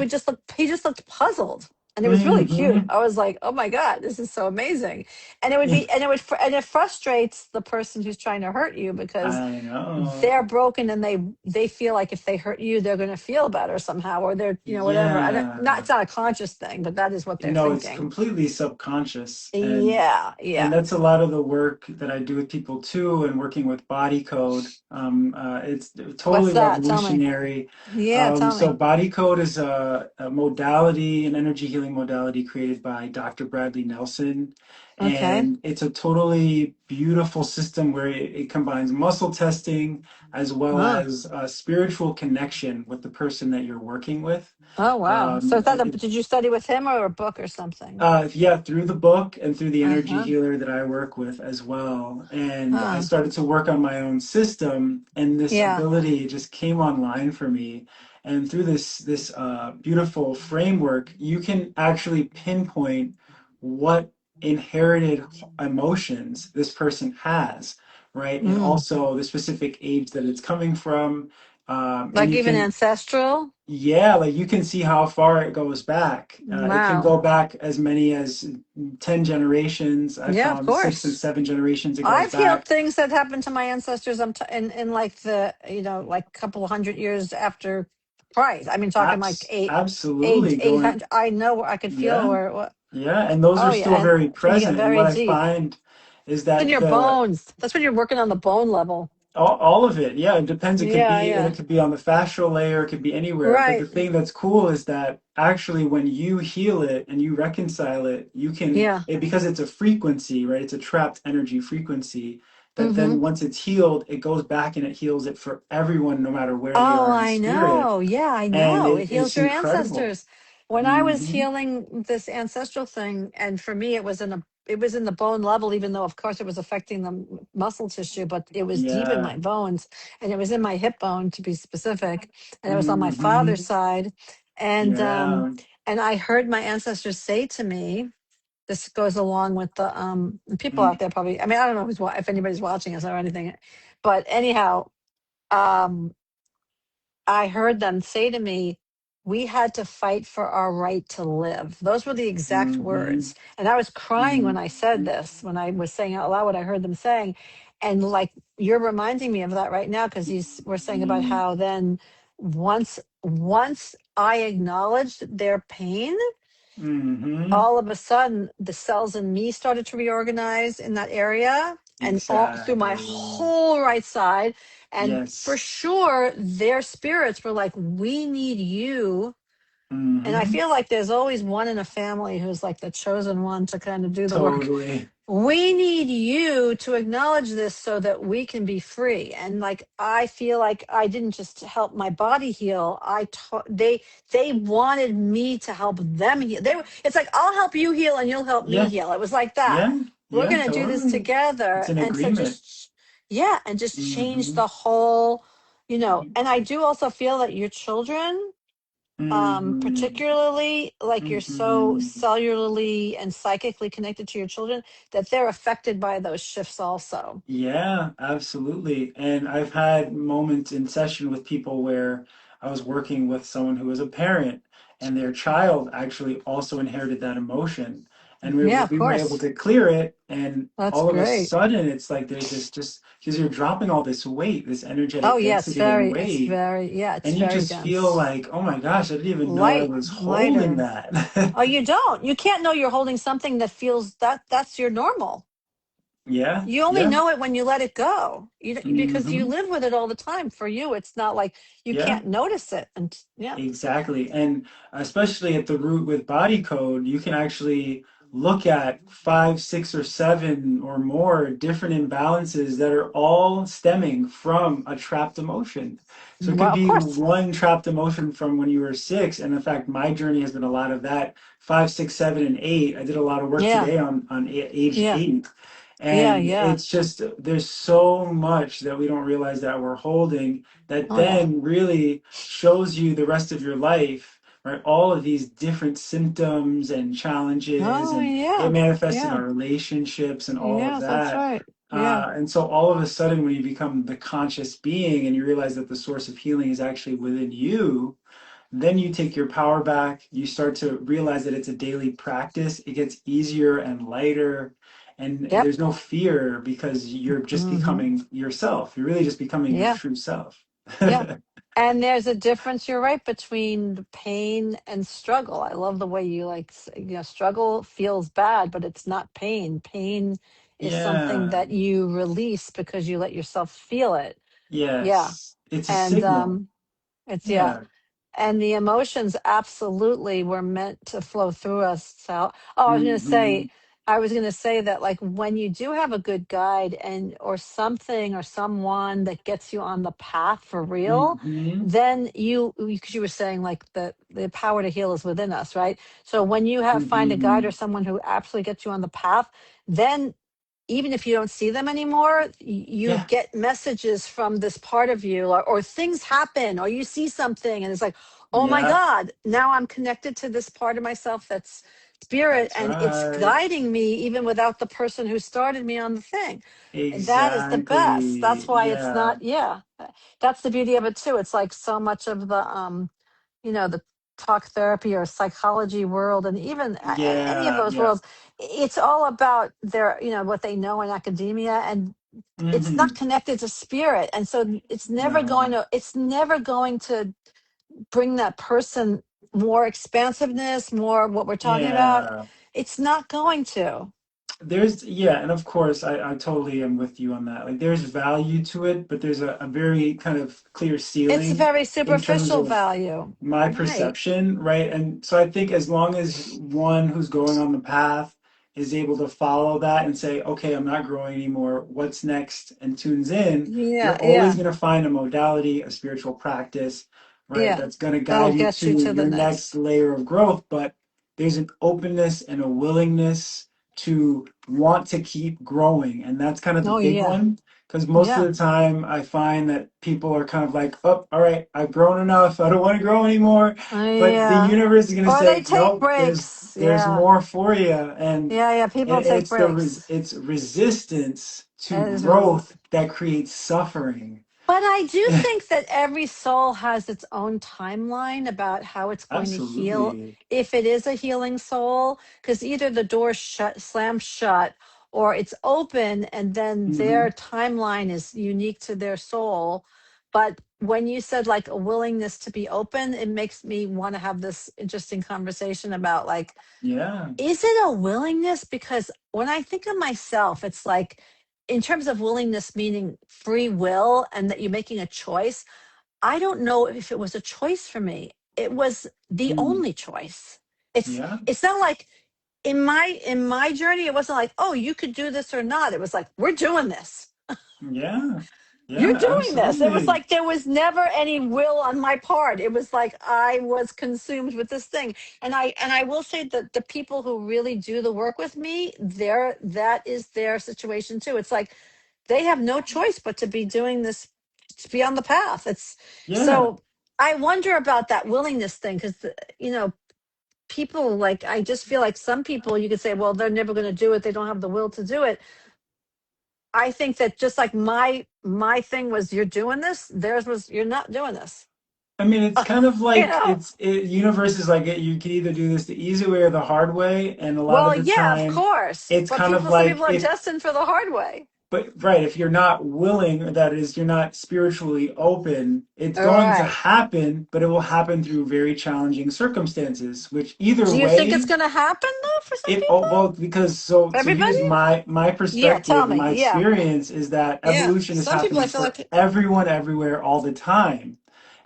he just looked puzzled. And it was really cute. Hmm. I was like, oh my God, this is so amazing. And Yeah. and it frustrates the person who's trying to hurt you because I know. they're broken, and they feel like if they hurt you, they're going to feel better somehow, or they're, whatever. I don't, not, Yeah. it's not a conscious thing, but that is what they're No, it's thinking. completely subconscious. Yeah. And Yeah. that's a lot of the work that I do with people too, and working with body code. It's What's totally that? Tell me. revolutionary. Yeah. Tell So me. body code is a modality, an energy healing modality created by Dr. Bradley Nelson. Okay. And it's a totally beautiful system where it combines muscle testing as well Oh. as a spiritual connection with the person that you're working with. Oh, wow. So is that It, did you study with him or a book or something? yeah, through the book and through the energy Uh-huh. healer that I work with as well. And I Huh. started to work on my own system, and this Yeah. ability just came online for me. And through this beautiful framework, you can actually pinpoint what inherited emotions this person has, right? And Mm. also the specific age that it's coming from. And Like you even can ancestral? yeah, like you can see how far it goes back. It can Wow. go back as many as 10 generations. I Yeah, of found six and course. seven generations it goes I've healed back. things that happened to my ancestors. In like the, like couple of hundred years after Christ. I mean, talking like age Absolutely going, 800. I know I could feel yeah, where what. yeah. And those Oh are yeah, still and very when you get present. And very what I deep. find is In that your bones. That's when you're working on the bone level. all of it, yeah, it depends. Yeah, yeah. It could be on the fascial layer, it could be anywhere. But the Right. thing that's cool is that actually when you heal it and you reconcile it, you can Yeah. it because it's a frequency, right? It's a trapped energy frequency that Mm-hmm. then once it's healed, it goes back and it heals it for everyone, no matter where they Oh, are in I spirit. know. Yeah, I And know. It heals it's your incredible. ancestors. When I was Hmm. healing this ancestral thing, and for me it was in the bone level, even though of course it was affecting the muscle tissue, but it was deep in Yeah. my bones, and it was in my hip bone to be specific, and it was on my father's Hmm. side. And Yeah. and I heard my ancestors say to me, this goes along with the people out there probably, I mean, I don't know if anybody's watching us or anything, but anyhow, um I heard them say to me, we had to fight for our right to live. Those were the exact Hmm. words. And I was crying when I said Hmm. this, when I was saying out loud what I heard them saying. And like you're reminding me of that right now, because you were saying about how then once I acknowledged their pain, Hmm. all of a sudden the cells in me started to reorganize in that area and all through my Exactly. whole right side. And for Yes. sure their spirits were like, we need you. And I Hmm. feel like there's always one in a family who's like the chosen one to kind of do the work. Totally. We need you to acknowledge this so that we can be free. And like I feel like I didn't just help my body heal, they wanted me to help them heal. It's like, I'll help you heal and you'll help me Yeah. heal. It was like that. Yeah. We're Yeah. going to do this Totally. It's together. an And so agreement. just, yeah, and just change Hmm. the whole, and I do also feel that your children, Hmm. particularly like you're so Hmm. cellularly and psychically connected to your children, that they're affected by those shifts also. Yeah, absolutely. And I've had moments in session with people where I was working with someone who was a parent and their child actually also inherited that emotion. and Yeah, of we were able course. to clear it, and That's all of a great. sudden it's like there's this, just because you're dropping all this weight, this Oh energetic yeah, density and it's weight, very, yeah, it's and you very just feel dense. like, oh my gosh, I didn't even know I was holding Lighter. that. Oh, you don't. You can't know you're holding something that feels that's your normal. Yeah, You only yeah. know it when you let it go. Because you Hmm. live with it all the time. For you, it's not like you Yeah. can't notice it. And yeah. Exactly. And especially at the root with body code, you can actually look at five, six, or seven or more different imbalances that are all stemming from a trapped emotion. So it could Well, of be course. one trapped emotion from when you were six. And in fact, my journey has been a lot of that. Five, six, seven, and eight. I did a lot of work Yeah. today on age Yeah. eight. Yeah. And Yeah. it's just, there's so much that we don't realize that we're holding that Oh yeah. then really shows you the rest of your life, right? All of these different symptoms and challenges, Oh and it yeah. manifests in Yeah. our relationships and all of Yeah, that's that. right. Yeah. And so all of a sudden, when you become the conscious being and you realize that the source of healing is actually within you, then you take your power back. You start to realize that it's a daily practice. It gets easier and lighter, and Yep. there's no fear because you're just Hmm. becoming yourself. You're really just becoming your Yeah. true self. Yeah. And there's a difference, you're right, between pain and struggle. I love the way you struggle feels bad, but it's not pain. Pain is something Yeah. that you release because you let yourself feel it. Yeah. Yes. It's a And signal. it's, yeah. Yeah. And the emotions absolutely were meant to flow through us. So, oh, Hmm. I was going to say that like when you do have a good guide and or something or someone that gets you on the path for real, Hmm. then because you were saying like the power to heal is within us, right? So when you have find a guide or Hmm. someone who absolutely gets you on the path, then even if you don't see them anymore, you Yeah. get messages from this part of you, or things happen, or you see something, and it's like, oh my Yeah. God, now I'm connected to this part of myself that's spirit, That's and it's right. guiding me even without the person who started me on the thing. That is the best. That's Exactly. why it's Yeah. not, yeah. That's the beauty of it too. It's like so much of the talk therapy or psychology world, and even any of Yeah. those Yeah. worlds, it's all about what they know in academia, and it's not Hmm. connected to spirit, and so No. it's never going to bring that person more expansiveness, more what we're talking about. Yeah. It's not going to. There's, yeah, and of course I totally am with you on that. Like there's value to it, but there's a very kind of clear It's a ceiling very in terms superficial of value, my right? perception, right? And so I think as long as one who's going on the path is able to follow that and say, okay, I'm not growing anymore, what's next? And tunes in, Yeah, you're always yeah, going to find a modality, a spiritual practice, right? yeah. That's going to That'll guide you get you to to the your next next. layer of growth. But there's an openness and a willingness to want to keep growing. And that's kind of the Oh big yeah, one. Because most of yeah. the time, I find that people are kind of like, oh, all right, I've grown enough. I don't want to grow anymore. But the Yeah. universe is going to Or they say, take nope, breaks. there's Yeah. more for you. And Yeah, yeah. People take breaks. it's resistance to It is growth that creates suffering. But I do think that every soul has its own timeline about how it's going to heal, Absolutely. if it is a healing soul, because either the door slams shut or it's open, and then Hmm. their timeline is unique to their soul. But when you said like a willingness to be open, it makes me want to have this interesting conversation about like, Yeah. is it a willingness? Because when I think of myself, it's like, in terms of willingness, meaning free will and that you're making a choice, I don't know if it was a choice for me. It was the Mm. only choice. It's Yeah. it's not like in my journey, it wasn't like, oh, you could do this or not. It was like, we're doing this. Yeah. You're Yeah. doing this. It was Absolutely. like there was never any will on my part. It was like I was consumed with this thing. And I will say that the people who really do the work with me, that is their situation too. It's like they have no choice but to be doing this, to be on the path. It's Yeah. so I wonder about that willingness thing, because people, like, I just feel like some people you could say, well, they're never going to do it. They don't have the will to do it. I think that just like my thing was, you're doing this, theirs was, you're not doing this. I mean, it's kind of You like know, universe is like it. You can either do this the easy way or the hard way, and a lot of well, the yeah, of time, course. it's But kind of people, some like people are if destined for the hard way. but right, if you're not willing, that is, you're not spiritually open, it's All going to right. happen, but it will happen through very challenging circumstances, which either Do you think it's way, going to happen though for some it people? oh, well, because so For to use everybody? my Yeah, tell perspective and my me. Yeah. experience is that Yeah. evolution is Some people I happening feel for like everyone everywhere all the time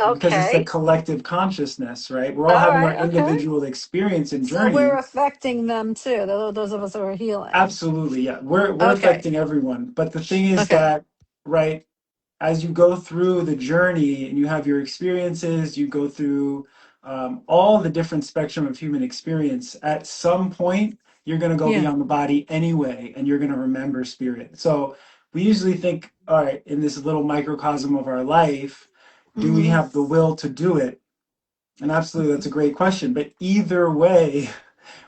because it's the okay. collective consciousness, right? We're all All having our right. Okay. individual experience and So we're journey. affecting them too. Those of us who are healing. Absolutely, yeah. We're Okay. affecting everyone. But the thing is Okay. that, right, as you go through the journey and you have your experiences, you go through all the different spectrum of human experience. At some point, you're going to go Yeah. beyond the body anyway, and you're going to remember spirit. So we usually think, all right, in this little microcosm of our life, do we Mm-hmm. have the will to do it? And absolutely, that's a great question. But either way,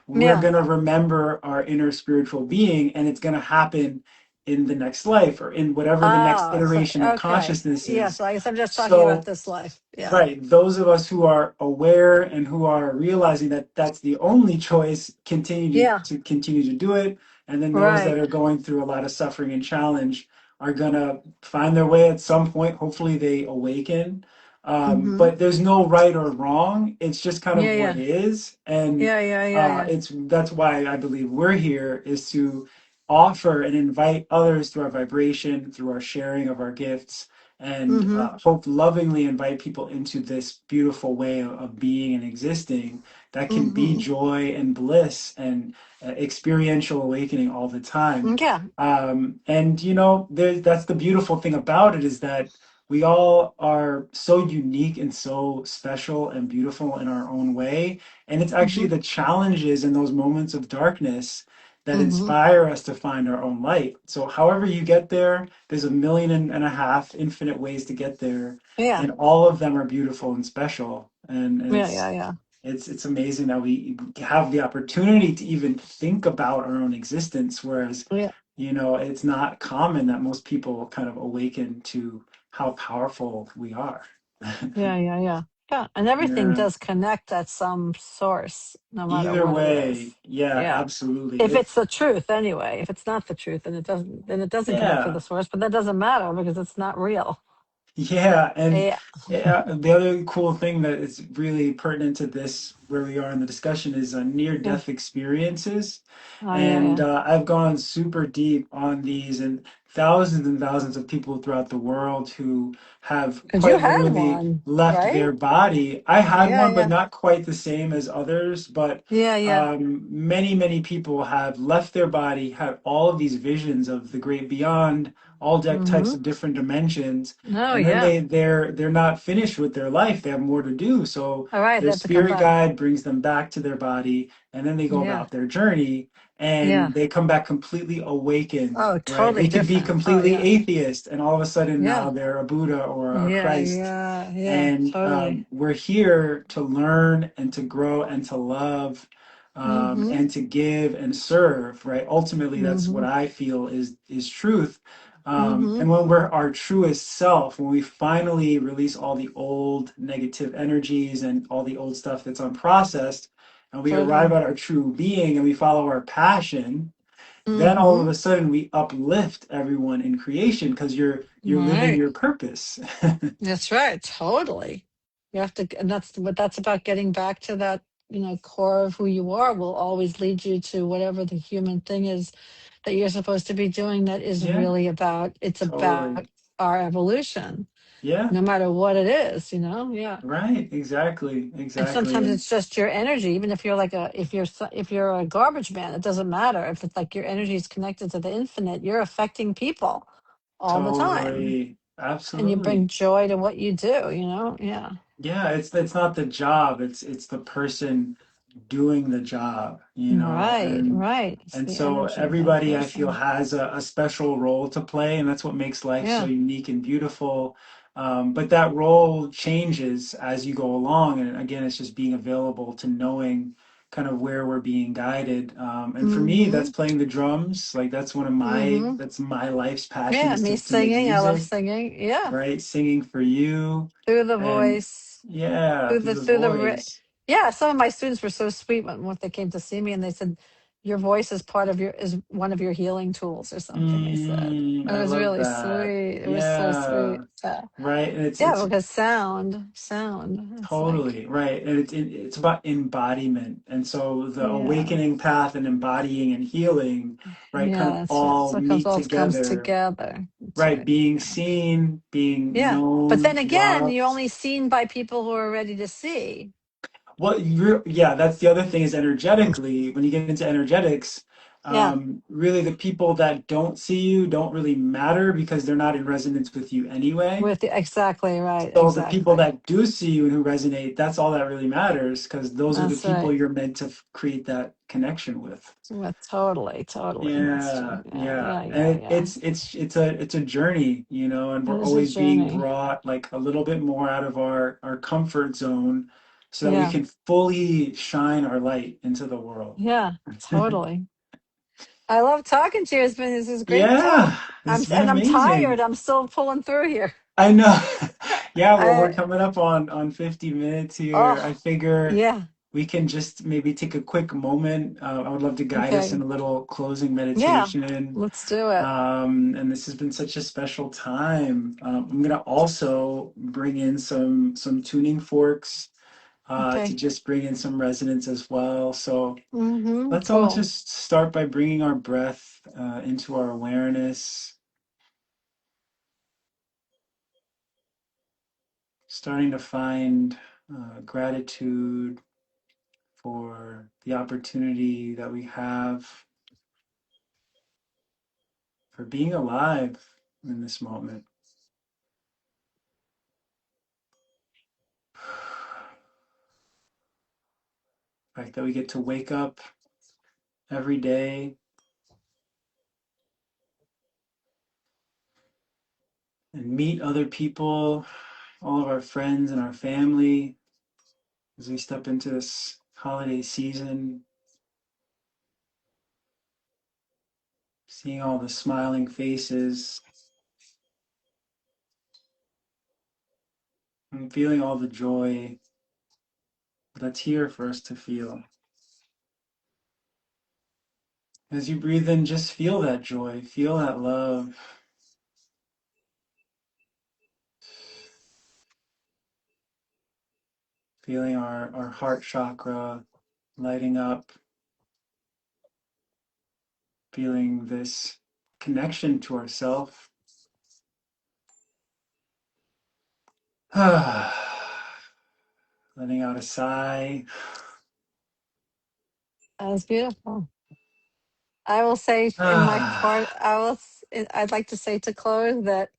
we're Yeah. going to remember our inner spiritual being, and it's going to happen in the next life or in whatever the next Oh, so iteration of okay. consciousness Yeah, is. so I guess I'm just talking about So this life. Yeah. right, those of us who are aware and who are realizing that that's the only choice continue Yeah. to continue to do it, and then those that Right. are going through a lot of suffering and challenge are gonna find their way at some point. Hopefully they awaken, Mm-hmm. but there's no right or wrong. It's just kind Yeah, of what yeah. is, and Yeah, yeah, yeah, yeah. it's that's why I believe we're here is to offer and invite others through our vibration, through our sharing of our gifts, and Mm-hmm. hope lovingly invite people into this beautiful way of being and existing that can be Mm-hmm. joy and bliss and experiential awakening all the time. Yeah. And that's the beautiful thing about it is that we all are so unique and so special and beautiful in our own way. And it's actually Mm-hmm. the challenges in those moments of darkness that Mm-hmm. inspire us to find our own light. So, however you get there, there's a million and a half infinite ways to get there, Yeah. and all of them are beautiful and special. And Yeah, yeah, yeah. it's amazing that we have the opportunity to even think about our own existence, whereas Yeah. it's not common that most people kind of awaken to how powerful we are. Yeah, yeah, yeah. Yeah. And everything Yeah. does connect at some source, no matter Either what it is. way, yeah, Yeah. absolutely. If it's the truth anyway. If it's not the truth, then it doesn't connect to Yeah. the source, but that doesn't matter because it's not real. Yeah, and Yeah. the other cool thing that is really pertinent to this, where we are in the discussion, is Yeah. near-death experiences. Oh yeah, And yeah. I've gone super deep on these, and thousands of people throughout the world who have Because you quite had literally one, left right? their body. I had Yeah, one, but yeah. not quite the same as others. But Yeah, yeah. many, many people have left their body, had all of these visions of the great beyond, all types Mm-hmm. of different dimensions, Oh and then yeah. they're not finished with their life. They have more to do. So All right, they their have to come spirit back. guide brings them back to their body, and then they go Yeah. about their journey, Yeah. and they come back completely awakened, Oh, right? They totally could be different. Oh completely yeah. atheist, and all of a sudden now Yeah. they're a Buddha or a Yeah, Christ. yeah, yeah. And Totally. we're here to learn and to grow and to love, Mm-hmm. and to give and serve, right? Ultimately, that's what Mm-hmm. I feel is truth. Mm-hmm. And when we're our truest self, when we finally release all the old negative energies and all the old stuff that's unprocessed, and we arrive Totally. at our true being and we follow our passion, then all Mm-hmm. of a sudden we uplift everyone in creation because you're living Right. your purpose. That's right. Totally. You have to, and that's what that's about, getting back to that, core of who you are will always lead you to whatever the human thing is that you're supposed to be doing that is Yeah, really about, it's about totally. our evolution, Yeah, no matter what it is. Yeah. right. Exactly. And Exactly. sometimes And it's just your energy, even if you're like if you're a garbage man, it doesn't matter. If it's like your energy is connected to the infinite, you're affecting people all the time. totally. And you bring Absolutely. joy to what you do. Yeah. Yeah, it's not the job, it's the person doing the job, Right, and right. It's the so energy of that everybody I feel person. has a special role to play, and that's what makes life so Yeah. unique and beautiful. But that role changes as you go along, and again, it's just being available to knowing kind of where we're being guided. And for me, that's Mm-hmm. playing the drums. Like that's one of my Mm-hmm. that's my life's passion Yeah, is me to make singing. I love music, singing. Yeah, right? Singing for you, through the and voice, yeah, through the through the. voice. Yeah, some of my students were so sweet when they came to see me, and they said, "Your voice is part of your is one of your healing tools," or something. They said it I was love really that. sweet. It was so sweet. Yeah, right. And Yeah, it's because sound. It's like totally right, and it's about embodiment, and so the yeah, awakening path and embodying and healing, right, kind yeah. of That's right. all So it comes meet all comes together, together. That's right? right. Being Yeah. seen, being Yeah. But known, then again, you're loved. only seen by people who are ready to see. Well, yeah, that's the other thing is energetically, when you get into energetics, Yeah. really the people that don't see you don't really matter because they're not in resonance with you anyway. Exactly right. So the people Exactly. that do see you and who resonate, that's all that really matters because those are the That's people right. you're meant to create that connection with. Well, totally. That's true. Yeah, yeah. And Yeah. it's a journey, and It we're is a always being journey. brought like a little bit more out of our comfort zone so that we Yeah. can fully shine our light into the world. Yeah. Totally. I love talking to you. This is great talk. Yeah, this has been I'm tired. amazing. I'm still pulling through here. I know. Yeah, well, we're I coming up on 50 minutes here. I oh figure yeah. we can just maybe take a quick moment. I would love to guide us Okay. in a little closing Yeah. meditation. Let's do it. And this has been such a special time. I'm gonna also bring in some tuning forks to Okay. just bring in some resonance as well. So Mm-hmm. let's all Cool. just start by bringing our breath into our awareness, starting to find gratitude for the opportunity that we have for being alive in this moment. The fact that we get to wake up every day and meet other people, all of our friends and our family as we step into this holiday season, seeing all the smiling faces and feeling all the joy that's here for us to feel. As you breathe in, just feel that joy, feel that love, feeling our heart chakra lighting up, feeling this connection to ourself. Letting out a sigh. That was beautiful. I will say in my part, I'd like to say to close that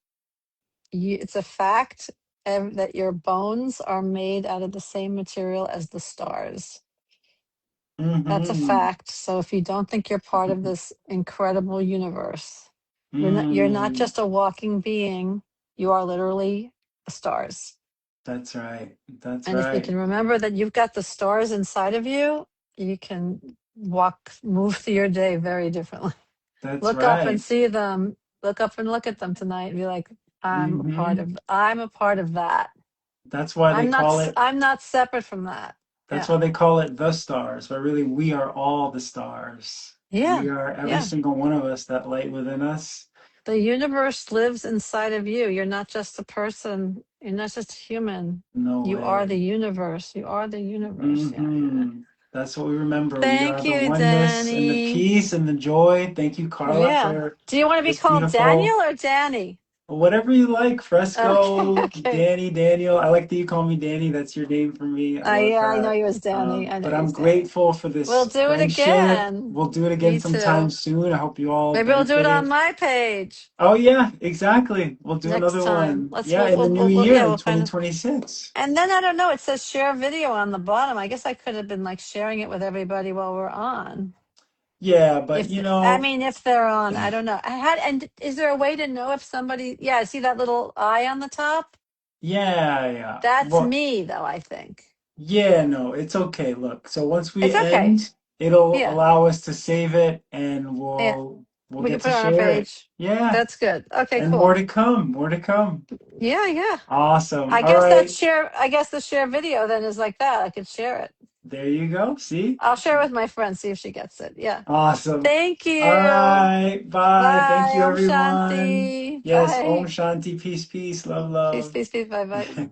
it's a fact that your bones are made out of the same material as the stars. That's a Mm-hmm. fact. So if you don't think you're part of this incredible universe, you're not Mm, just a walking being, you are literally the stars. that's right. That's And if you right. can remember that you've got the stars inside of you, you can move through your day very differently. That's Look up and right. see them. Look up and look at them tonight and be like, Hmm. I'm a part of that. That's why they call it I'm not separate from that. that's Yeah. why they call it the stars, but really we are all the stars. Yeah. We are every Yeah. single one of us, that light within us. The universe lives inside of you. You're not just a person. You're not just a human. No You are the way. universe. You are the universe. Yeah. Hmm. That's what we remember. We are Thank the you, oneness and the Danny. peace and the joy. Thank you, Carla, Yeah. for Do you want to be this called Daniel beautiful. or Danny? Whatever you like, Okay. Fresco, Okay. Danny, Daniel. I like that you call me Danny. That's your name for me. I love Yeah, I know that. he was Danny. I know But he I'm was Danny. grateful for We'll this do it friendship. again. We'll do it again Me sometime too. soon. I hope you all Maybe we'll do it on benefited. my page Oh, yeah, exactly. We'll do next another time. one. Yeah, in the new Yeah, year in we'll kind of. 2026. And then I don't know. It says share video on the bottom. I guess I could have been like sharing it with everybody while we're on. Yeah, but I mean, if they're on, I don't know. I had, and is there a way to know if somebody? Yeah, see that little eye on the top? yeah, yeah. That's Well, me, though. I think. Yeah, no, it's okay. Look, so once we It's okay. end, it'll Yeah. allow us to save it and Yeah. we'll We can get put to it on our share it. page. Yeah, That's good. Okay, and more cool. to come, more to come. Yeah, yeah. Awesome. I All guess right. I guess the share video then is like that. I could share it. There you go. See? I'll share it with my friend, see if she gets it. Yeah. Awesome. Thank All you. right. Bye. Thank Bye. you, Om everyone. Shanti. Yes. Om Bye. Shanti. Peace, peace. Love, Peace, love. peace, peace. Bye, bye.